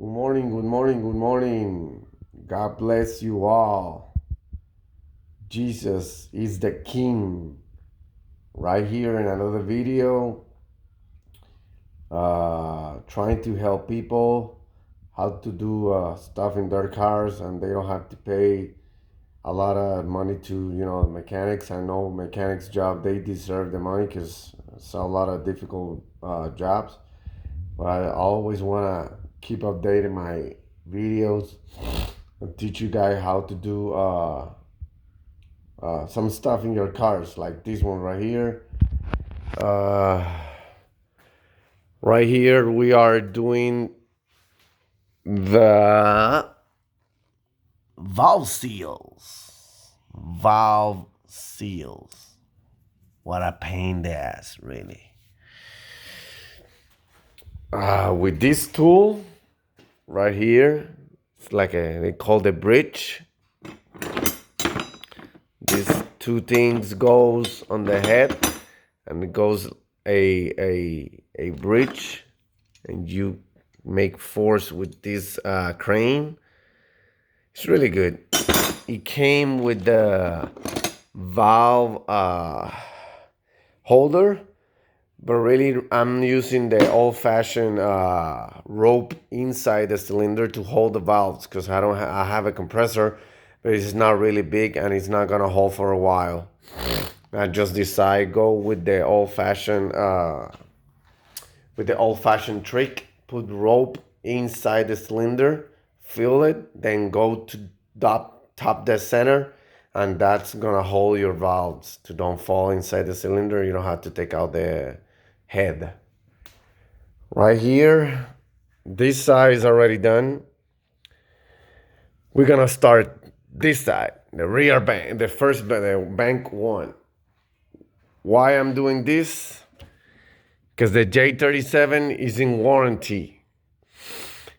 Good morning, good morning, good morning. God bless you all. Jesus is the King. Right here in another video, trying to help people how to do stuff in their cars and they don't have to pay a lot of money to, mechanics. I know mechanics job, they deserve the money because it's a lot of difficult jobs. But I always want to keep updating my videos and teach you guys how to do some stuff in your cars, like this one right here. Uh, right here, we are doing the valve seals. Valve seals. What a pain in the ass, really. With this tool right here, it's like they call it bridge. These two things goes on the head, and it goes a bridge, and you make force with this crane. It's really good. It came with the valve holder, but really I'm using the old-fashioned rope inside the cylinder to hold the valves because I have a compressor, but it's not really big and it's not gonna hold for a while. I just decide go with the old-fashioned trick. Put rope inside the cylinder, fill it, then go to top the center, and that's gonna hold your valves to don't fall inside the cylinder. You don't have to take out the head. Right here, this side is already done. We're gonna start this side, the rear bank, the bank one. Why I'm doing this? Because the J37 is in warranty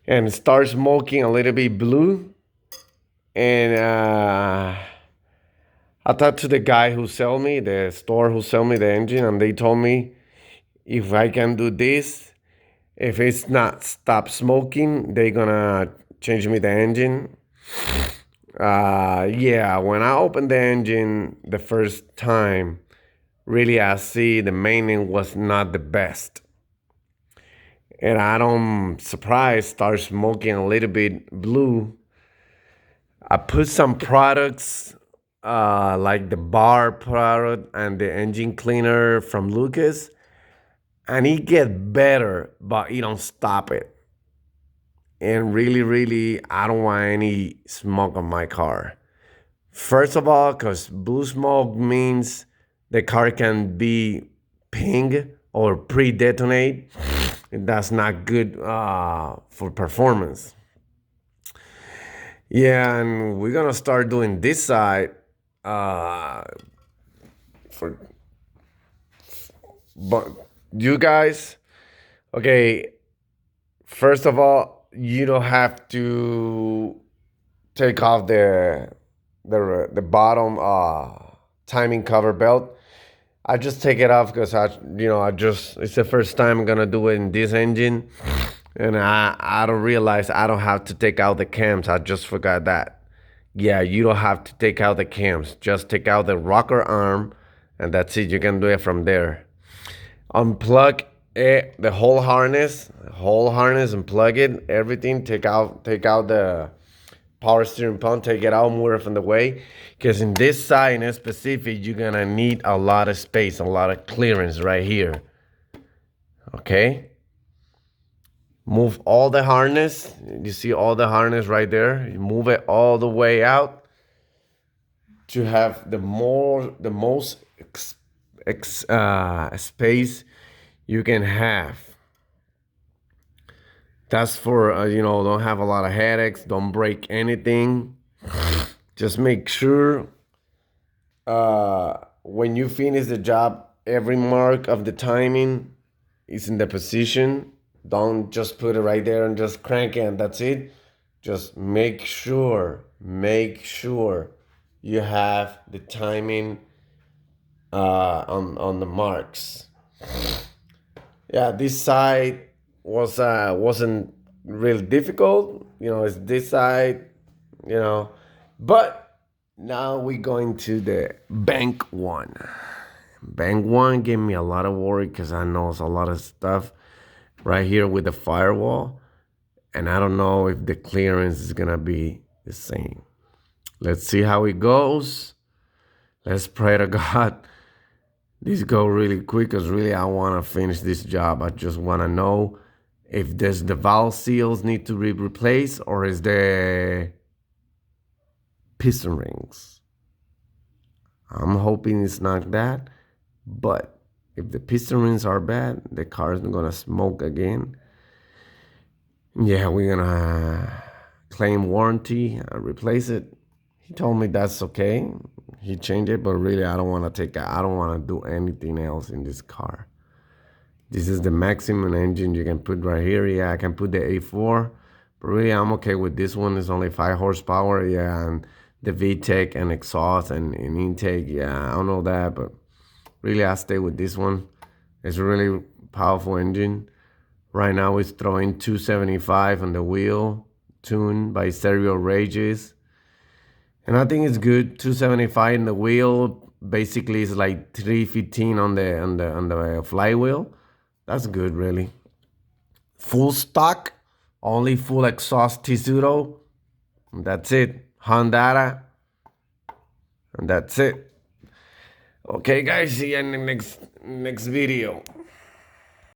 and starts smoking a little bit blue. And I talked to the guy who sell me, the store who sell me the engine, and they told me if I can do this, if it's not stop smoking, they gonna change me the engine. Yeah, when I opened the engine the first time, really I see the maintenance was not the best. And I don't surprise start smoking a little bit blue. I put some products like the bar product and the engine cleaner from Lucas, and it get better, but it don't stop it. And really, really, I don't want any smoke on my car. First of all, because blue smoke means the car can be ping or pre-detonate. That's not good for performance. Yeah, and we're gonna start doing this side uh, for but you guys. Okay, first of all, you don't have to take off the bottom timing cover belt. I just take it off because I just it's the first time I'm gonna do it in this engine, and I don't realize I don't have to take out the cams. I just forgot that. Yeah, you don't have to take out the cams. Just take out the rocker arm, and that's it. You can do it from there. Unplug it, the whole harness, and plug it. Everything. Take out the power steering pump. Take it out, move it from the way. Because in this side in specific, you're gonna need a lot of space, a lot of clearance right here. Okay. Move all the harness. You see all the harness right there. You move it all the way out to have the most space you can have. That's for don't have a lot of headaches. Don't break anything. Just make sure when you finish the job, every mark of the timing is in the position. Don't just put it right there and just crank it and that's it. Just make sure you have the timing on the marks. Yeah, this side wasn't really difficult. It's this side, you know. But now we're going to the bank one. Bank one gave me a lot of worry because I know it's a lot of stuff right here with the firewall. And I don't know if the clearance is gonna be the same. Let's see how it goes. Let's pray to God this go really quick because really I want to finish this job. I just want to know if there's the valve seals need to be replaced or is the piston rings. I'm hoping it's not that, but if the piston rings are bad, the car is gonna smoke again. Yeah, we're gonna claim warranty and replace it. He told me that's okay. He changed it, but really I don't want to I don't want to do anything else in this car. This is the maximum engine you can put right here. Yeah, I can put the A4, but really I'm okay with this one. It's only 5 horsepower. Yeah, and the VTEC and exhaust and intake. Yeah, I don't know that, but really I stay with this one. It's a really powerful engine. Right now it's throwing 275 on the wheel, tuned by Stereo Rages. And I think it's good. 275 in the wheel. Basically it's like 315 on the flywheel. That's good, really. Full stock, only full exhaust T0. That's it. Honda, and that's it. Okay, guys, see you in the next video.